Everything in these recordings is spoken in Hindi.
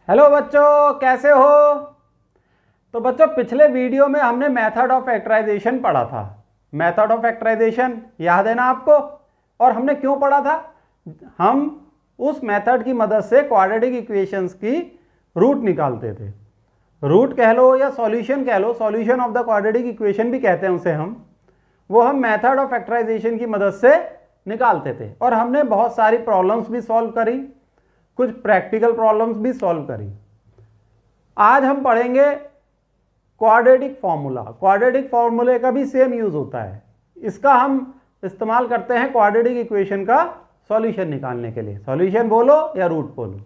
हेलो बच्चों, कैसे हो। तो बच्चों, पिछले वीडियो में हमने मेथड ऑफ फैक्टराइजेशन पढ़ा था। मेथड ऑफ फैक्टराइजेशन याद है ना आपको। और हमने क्यों पढ़ा था? हम उस मेथड की मदद से क्वाड्रेटिक इक्वेशंस की रूट निकालते थे। रूट कह लो या सॉल्यूशन कह लो, solution of the quadratic equation भी कहते हैं उसे हम मेथड ऑफ फैक्टराइजेशन की मदद से निकालते थे। और हमने बहुत सारी प्रॉब्लम्स भी सॉल्व करी, कुछ प्रैक्टिकल प्रॉब्लम्स भी सॉल्व करी। आज हम पढ़ेंगे क्वाड्रेटिक फॉर्मूला। क्वाड्रेटिक फॉर्मूले का भी सेम यूज होता है। इसका हम इस्तेमाल करते हैं क्वाड्रेटिक इक्वेशन का सॉल्यूशन निकालने के लिए। सॉल्यूशन बोलो या रूट बोलो।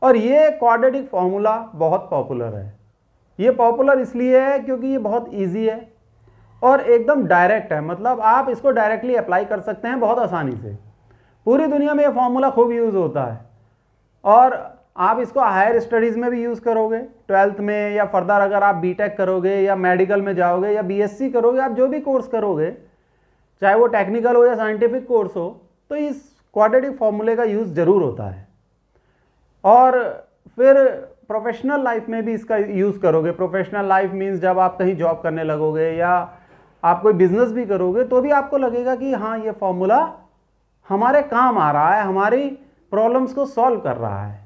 और ये क्वाड्रेटिक फॉर्मूला बहुत पॉपुलर है। ये पॉपुलर इसलिए है क्योंकि ये बहुत इजी है और एकदम डायरेक्ट है। मतलब आप इसको डायरेक्टली अप्लाई कर सकते हैं बहुत आसानी से। पूरी दुनिया में ये फॉर्मूला खूब यूज होता है और आप इसको हायर स्टडीज़ में भी यूज़ करोगे, 12th में, या फर्दर अगर आप बीटेक करोगे या मेडिकल में जाओगे या बीएससी करोगे, आप जो भी कोर्स करोगे, चाहे वो टेक्निकल हो या साइंटिफिक कोर्स हो, तो इस क्वाड्रेटिक फॉर्मूले का यूज़ ज़रूर होता है। और फिर प्रोफेशनल लाइफ में भी इसका यूज़ करोगे। प्रोफेशनल लाइफ मीन्स जब आप कहीं जॉब करने लगोगे या आप कोई बिजनेस भी करोगे तो भी आपको लगेगा कि हाँ, ये फॉर्मूला हमारे काम आ रहा है, हमारी प्रॉब्लम्स को सॉल्व कर रहा है।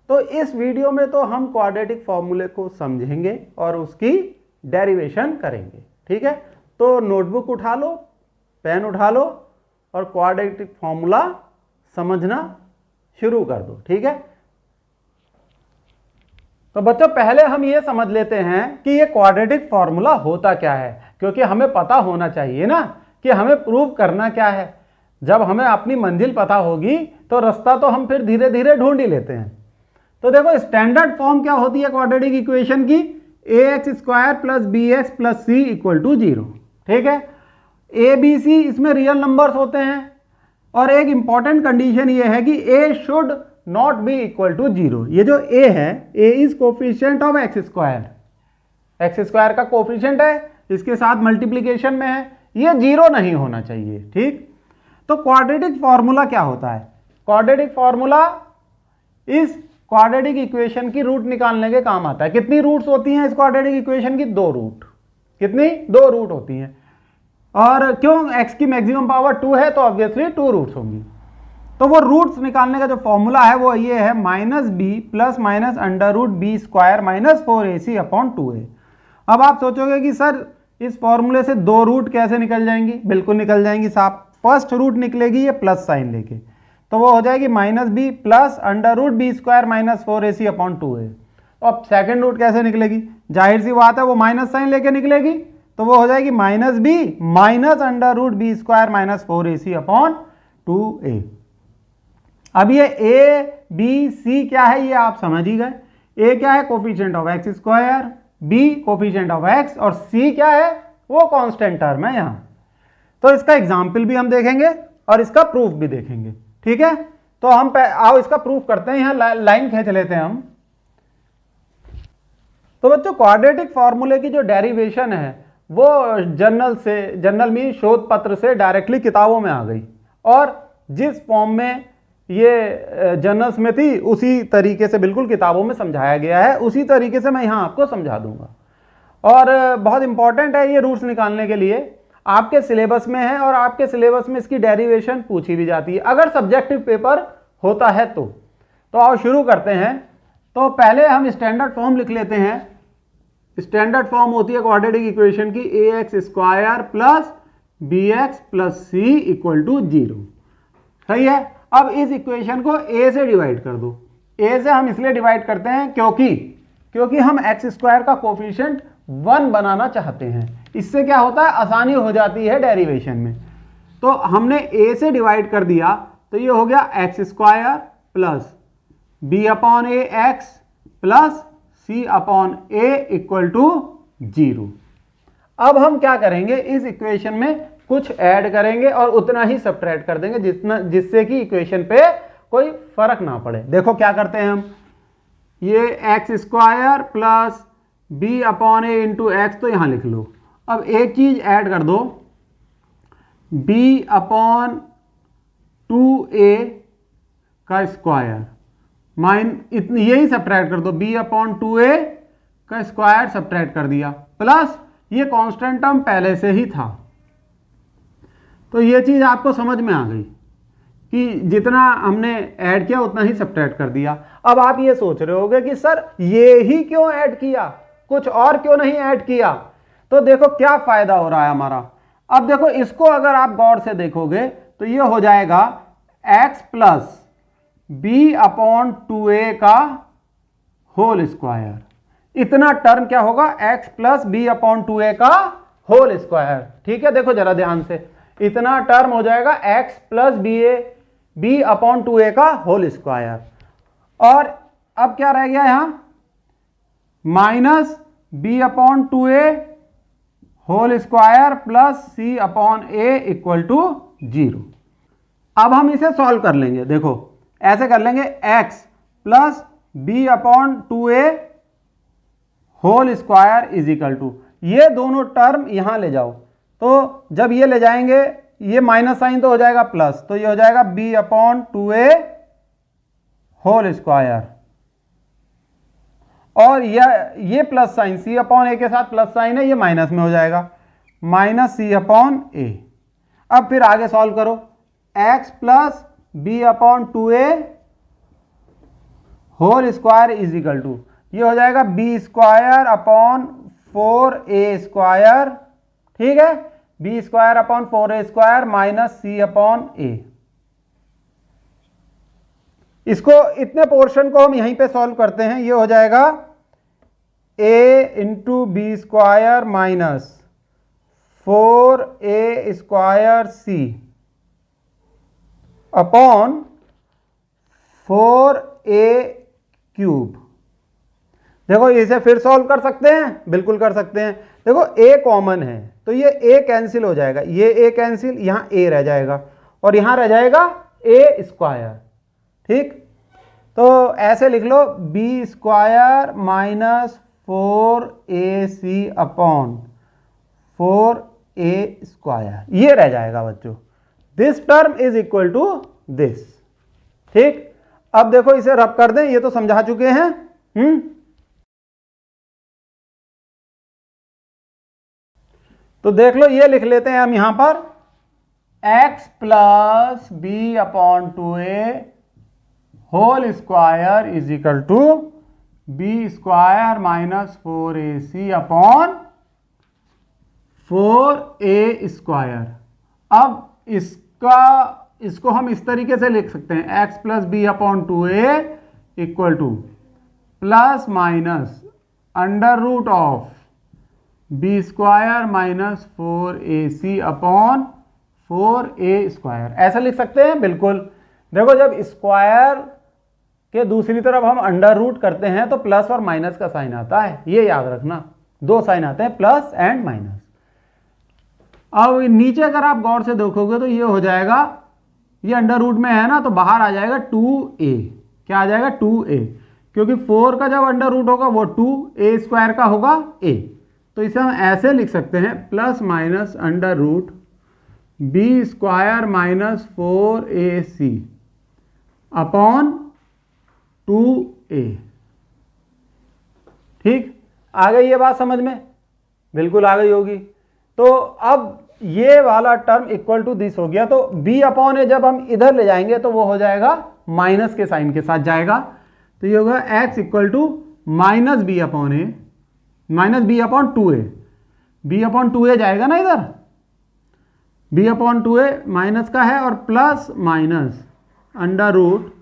तो इस वीडियो में तो हम क्वाड्रेटिक फॉर्मूले को समझेंगे और उसकी डेरिवेशन करेंगे। ठीक है, तो नोटबुक उठा लो, पेन उठा लो और क्वाड्रेटिक फॉर्मूला समझना शुरू कर दो। ठीक है, तो बच्चों पहले हम ये समझ लेते हैं कि ये क्वाड्रेटिक फॉर्मूला होता क्या है, क्योंकि हमें पता होना चाहिए ना कि हमें प्रूव करना क्या है। जब हमें अपनी मंजिल पता होगी तो रास्ता तो हम फिर धीरे धीरे ढूंढ ही लेते हैं। तो देखो, स्टैंडर्ड फॉर्म क्या होती है क्वाड्रेटिक इक्वेशन की? ax² + bx + c = 0। ठीक है, a b c इसमें रियल नंबर्स होते हैं और एक इंपॉर्टेंट कंडीशन ये है कि a should not be equal to 0। ये जो a है, a is coefficient of x² का कोफिशिएंट है, इसके साथ मल्टीप्लीकेशन में है, ये 0 नहीं होना चाहिए। ठीक, तो क्वाड्रेटिक फॉर्मूला क्या होता है? क्वाड्रेटिक फॉर्मूला इस क्वाड्रेटिक इक्वेशन की रूट निकालने के काम आता है। कितनी रूट्स होती हैं इस क्वाड्रेटिक इक्वेशन की? 2 रूट। कितनी? 2 रूट होती हैं। और क्यों? x की मैक्सिमम पावर 2 है तो ऑब्वियसली 2 रूट्स होंगी। तो वो रूट्स निकालने का जो फॉर्मूला है वो ये है -b + (√b² - 4ac/2a। अब आप सोचोगे कि सर इस फॉर्मूले से 2 रूट कैसे निकल जाएंगी? बिल्कुल निकल जाएंगी साहब। फर्स्ट रूट निकलेगी ये प्लस साइन लेके, तो वो हो जाएगी -b + (√b² - 4ac/2a। अब सेकंड रूट कैसे निकलेगी? जाहिर सी बात है वो माइनस साइन लेके निकलेगी, तो वो हो जाएगी -b - (√b² - 4ac/2a। अब ये a b c क्या है ये आप समझ ही गए। a क्या है? Coefficient of x², b coefficient of x और c क्या है? वो कांस्टेंट टर्म है यहाँ। तो इसका एग्जाम्पल भी हम देखेंगे और इसका प्रूफ भी देखेंगे। ठीक है, तो हम आओ इसका प्रूफ करते हैं। यहां लाइन खींच लेते हैं हम। तो बच्चों, क्वाड्रेटिक फॉर्मूले की जो डेरिवेशन है वो जर्नल में शोध पत्र से डायरेक्टली किताबों में आ गई और जिस फॉर्म में ये जर्नल्स में थी उसी तरीके से बिल्कुल किताबों में समझाया गया है। उसी तरीके से मैं यहां आपको समझा दूंगा। और बहुत इंपॉर्टेंट है ये रूट्स निकालने के लिए, आपके सिलेबस में है और आपके सिलेबस में इसकी डेरिवेशन पूछी भी जाती है अगर सब्जेक्टिव पेपर होता है तो। आओ शुरू करते हैं। तो पहले हम स्टैंडर्ड फॉर्म लिख लेते हैं। स्टैंडर्ड फॉर्म होती है क्वाड्रेटिक इक्वेशन की ax² + bx + c = 0। सही है। अब इस इक्वेशन को a से डिवाइड कर दो। a से हम इसलिए डिवाइड करते हैं क्योंकि हम x² का कोफिशिएंट 1 बनाना चाहते हैं। इससे क्या होता है? आसानी हो जाती है डेरिवेशन में। तो हमने a से डिवाइड कर दिया तो ये हो गया x² + b/ax + c/a = 0। अब हम क्या करेंगे? इस इक्वेशन में कुछ ऐड करेंगे और उतना ही सबट्रैक्ट कर देंगे जिससे कि इक्वेशन पे कोई फर्क ना पड़े। देखो क्या करते हैं हम। ये x² + b/a × x तो यहां लिख लो। अब एक चीज ऐड कर दो, b/2a का स्क्वायर यही सब्ट्रैक्ट कर दो, b/2a का स्क्वायर सब्ट्रैक्ट कर दिया, प्लस ये कांस्टेंट टर्म पहले से ही था। तो ये चीज आपको समझ में आ गई कि जितना हमने ऐड किया उतना ही सब्ट्रैक्ट कर दिया। अब आप ये सोच रहे होगे कि सर ये ही क्यों ऐड किया, कुछ और क्यों नहीं ऐड किया? तो देखो क्या फायदा हो रहा है हमारा। अब देखो इसको अगर आप गौर से देखोगे तो ये हो जाएगा x प्लस b/2a का होल स्क्वायर। इतना टर्म क्या होगा, x प्लस b/2a का होल स्क्वायर। ठीक है, देखो जरा ध्यान से, इतना टर्म हो जाएगा x प्लस b/2a का होल स्क्वायर। और अब क्या रह गया यहां, minus b/2a whole square plus c/a equal to 0। अब हम इसे सॉल्व कर लेंगे, देखो ऐसे कर लेंगे, x plus b/2a whole square is equal to, ये दोनों टर्म यहां ले जाओ, तो जब ये ले जाएंगे ये माइनस साइन तो हो जाएगा प्लस, तो ये हो जाएगा b/2a होल स्क्वायर, और ये प्लस साइन c/a के साथ प्लस साइन है, ये माइनस में हो जाएगा, माइनस c/a। अब फिर आगे सॉल्व करो, x plus b/2a whole square is equal to, ये हो जाएगा b²/4a², ठीक है, b²/4a² माइनस c/a। इसको, इतने पोर्शन को हम यहीं पे सॉल्व करते हैं, ये हो जाएगा a into b² minus 4a² upon 4a³। देखो इसे फिर सॉल्व कर सकते हैं, बिल्कुल कर सकते हैं। देखो a कॉमन है तो ये a कैंसिल हो जाएगा, ये a कैंसिल, यहां a रह जाएगा और यहां रह जाएगा a²। ठीक, तो ऐसे लिख लो b² minus 4ac upon 4a², ये रह जाएगा बच्चों। This term is equal to this. ठीक, अब देखो इसे रब कर दें, ये तो समझा चुके हैं। तो देख लो, ये लिख लेते हैं हम यहां पर, x plus b/2a whole square is equal to b² minus 4ac upon 4a²। अब इसको हम इस तरीके से लिख सकते हैं, x plus b/2a equal to plus minus under root of b² minus 4ac upon 4a², ऐसा लिख सकते हैं। बिल्कुल, देखो जब स्क्वायर के दूसरी तरफ हम अंडर रूट करते हैं तो प्लस और माइनस का साइन आता है, ये याद रखना, दो साइन आते हैं, प्लस एंड माइनस। अब नीचे अगर आप गौर से देखोगे तो ये हो जाएगा, ये अंडर रूट में है ना, तो बाहर आ जाएगा 2a। क्या आ जाएगा, 2a, क्योंकि 4 का जब अंडर रूट होगा वो 2a² का होगा a। तो इसे हम ऐसे लिख सकते हैं, plus minus under root b² minus 4ac upon 2a। ठीक, आ गई ये बात समझ में? बिल्कुल आ गई होगी। तो अब ये वाला टर्म इक्वल टू दिस हो गया, तो b/a जब हम इधर ले जाएंगे तो वो हो जाएगा माइनस के साइन के साथ जाएगा, तो ये होगा x equal to minus b/a minus b/2a, b/2a जाएगा ना इधर, b/2a माइनस का है, और plus minus under root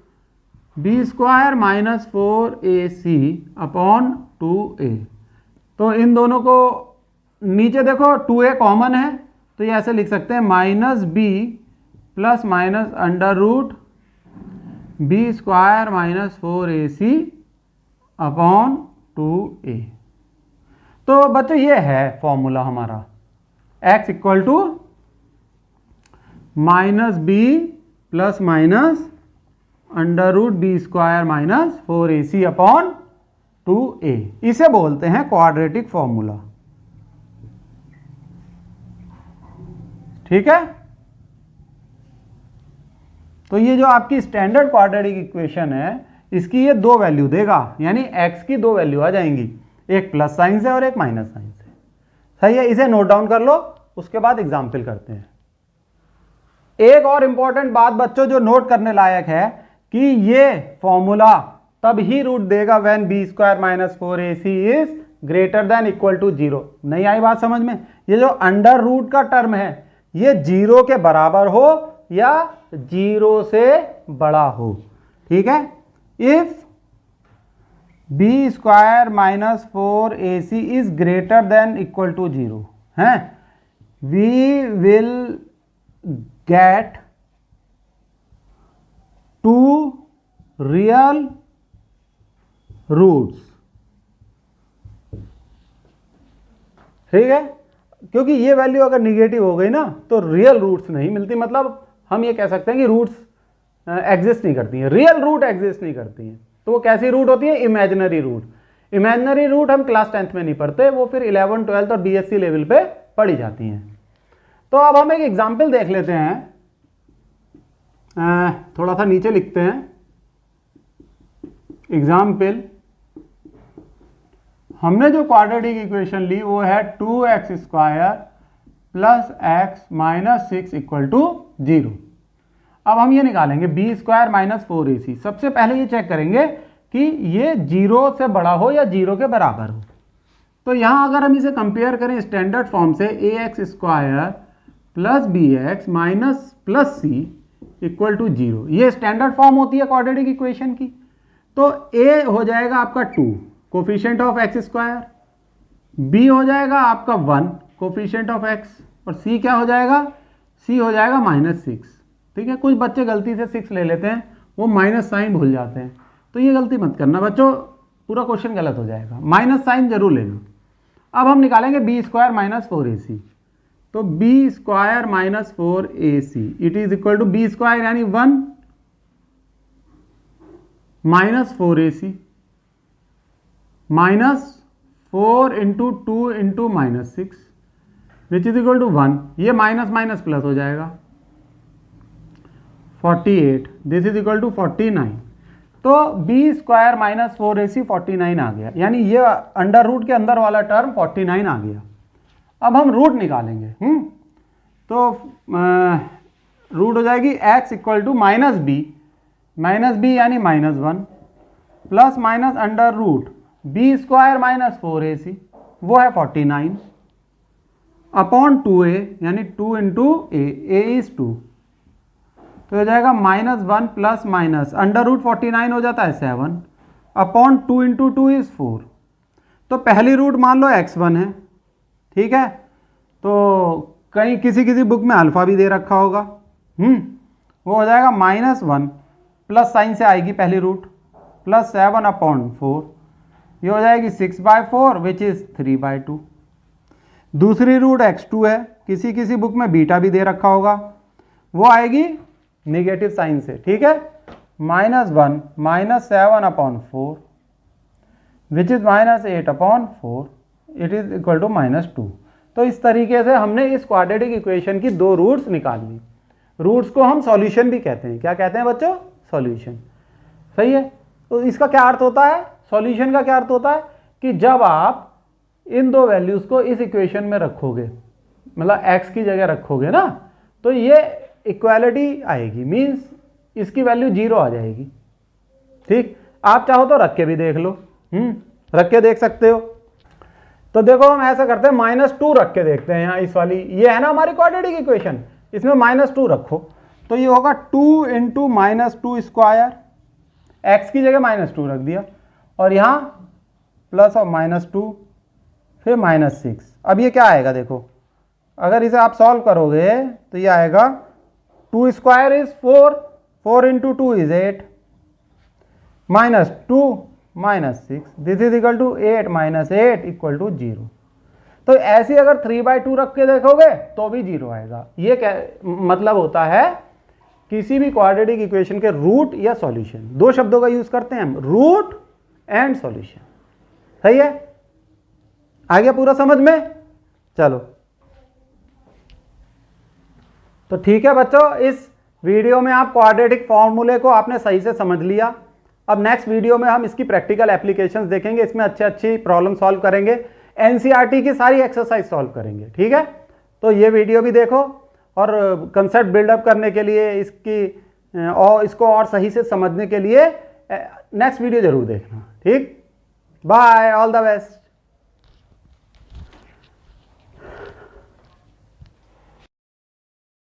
b² minus 4ac upon 2a। तो इन दोनों को नीचे देखो 2a कॉमन है, तो ये ऐसे लिख सकते हैं, minus b plus minus under root b² minus 4ac upon 2a। तो बच्चों ये है फॉर्मूला हमारा, x equal to minus b plus minus under root b² minus 4ac upon 2a। इसे बोलते हैं क्वाड्रेटिक फॉर्मूला। ठीक है, तो ये जो आपकी स्टैंडर्ड क्वाड्रेटिक इक्वेशन है, इसकी ये दो वैल्यू देगा, यानी x की दो वैल्यू आ जाएंगी, एक प्लस साइन से और एक माइनस साइन से। सही है, इसे नोट डाउन कर लो, उसके बाद एग्जाम्पल करते हैं। एक और इंपॉर्टेंट बात बच्चों जो नोट करने लायक है कि ये फॉर्मूला तब ही रूट देगा when b square minus 4ac is greater than equal to 0। नहीं आई बात समझ में? ये जो अंडर रूट का टर्म है ये 0 के बराबर हो या 0 से बड़ा हो। ठीक है, if b square minus 4ac is greater than equal to 0 है, we will get two real roots. ठीक है, क्योंकि ये वैल्यू अगर निगेटिव हो गई ना तो रियल रूट्स नहीं मिलती, मतलब हम ये कह सकते हैं कि रूट्स एग्जिस्ट नहीं करती हैं, रियल रूट एग्जिस्ट नहीं करती हैं। तो वो कैसी रूट होती है? Imaginary root. इमेजिनरी रूट हम क्लास 10th में नहीं पढ़ते, वो फिर 11th 12th और बीएससी लेवल पे पढ़ी जाती हैं। तो अब हम एक एग्जाम्पल देख लेते हैं, थोड़ा सा नीचे लिखते हैं एग्जाम्पल। हमने जो क्वाड्रेटिक इक्वेशन ली वो है 2x square plus x minus 6 equal to 0। अब हम ये निकालेंगे बी स्क्वायर माइनस 4ac। सबसे पहले ये चेक करेंगे कि ये 0 से बड़ा हो या 0 के बराबर हो। तो यहाँ अगर हम इसे कंपेयर करें स्टैंडर्ड फॉर्म से, ax square plus bx minus plus c equal to 0, ये स्टैंडर्ड फॉर्म होती है क्वाड्रेटिक इक्वेशन की। तो a हो जाएगा आपका 2 coefficient of x square, b हो जाएगा आपका 1 कोफिशिएंट ऑफ x, और c क्या हो जाएगा? c हो जाएगा माइनस 6। ठीक है, कुछ बच्चे गलती से 6 ले लेते हैं, वो माइनस साइन भूल जाते हैं, तो ये गलती मत करना बच्चों, पूरा क्वेश्चन गलत हो जाएगा, माइनस साइन जरूर ले लो। अब हम निकालेंगे बी स्क्वायर माइनस 4ac। तो b square minus 4ac it is equal to b square यानी 1 minus 4ac minus 4 into 2 into minus 6 which is equal to 1। ये माइनस माइनस प्लस हो जाएगा 48, दिस इज इक्वल टू 49। तो बी स्क्वायर माइनस 4ac 49 आ गया, यानी ये अंडर रूट के अंदर वाला टर्म 49 आ गया। अब हम रूट निकालेंगे। तो रूट हो जाएगी x equal to minus b यानी minus 1 plus minus under root b square minus 4ac वो है 49 अपॉन 2a यानी 2 इंटू a इज 2, तो हो जाएगा minus 1 plus minus under root 49 हो जाता है 7 अपॉन 2 इंटू 2 इज 4। तो पहली रूट मान लो x1 है। ठीक है, तो कहीं किसी बुक में अल्फा भी दे रखा होगा। वो हो जाएगा माइनस 1 प्लस साइन से आएगी पहली रूट प्लस 7 अपॉन 4, ये हो जाएगी 6/4 विच इज 3/2। दूसरी रूट x2 है, किसी बुक में बीटा भी दे रखा होगा, वो आएगी नेगेटिव साइन से। ठीक है, minus 1 minus 7 upon 4 which is minus 8 upon 4 it is equal to minus 2। तो इस तरीके से हमने इस क्वाड्रेटिक इक्वेशन की दो रूट्स निकाल ली। रूट्स को हम सॉल्यूशन भी कहते हैं। क्या कहते हैं बच्चों? सॉल्यूशन। सही है, तो इसका क्या अर्थ होता है? सॉल्यूशन का क्या अर्थ होता है कि जब आप इन दो वैल्यूज को इस इक्वेशन में रखोगे, मतलब x की जगह रखोगे ना, तो ये इक्वालिटी आएगी, मीन्स इसकी वैल्यू 0 आ जाएगी। ठीक, आप चाहो तो रख के भी देख लो, रख के देख सकते हो। तो देखो हम ऐसा करते हैं, -2 रख के देखते हैं। यहाँ इस वाली ये है ना हमारी क्वाड्रेटिक इक्वेशन, इसमें -2 रखो तो ये होगा 2 इंटू -2 स्क्वायर, x की जगह -2 रख दिया, और यहाँ प्लस और -2 फिर -6। अब ये क्या आएगा देखो, अगर इसे आप सॉल्व करोगे तो ये आएगा 2 square is 4 into 2 is 8 -2 -6 this is equal to 8 -8 equal to 0। तो ऐसे अगर 3/2 रख के देखोगे तो भी 0 आएगा। ये क्या मतलब होता है, किसी भी क्वाड्रेटिक इक्वेशन के रूट या सॉल्यूशन, दो शब्दों का यूज करते हैं हम, रूट एंड सॉल्यूशन। सही है, आ गया पूरा समझ में? चलो तो ठीक है बच्चों, इस वीडियो में आप क्वाड्रेटिक फॉर्मूले को आपने सही से समझ लिया। अब नेक्स्ट वीडियो में हम इसकी प्रैक्टिकल एप्लीकेशंस देखेंगे, इसमें अच्छी प्रॉब्लम सॉल्व करेंगे, एनसीईआरटी की सारी एक्सरसाइज सॉल्व करेंगे। ठीक है, तो ये वीडियो भी देखो और कंसेप्ट बिल्डअप करने के लिए इसको और सही से समझने के लिए नेक्स्ट वीडियो जरूर देखना। ठीक, बाय, ऑल द बेस्ट।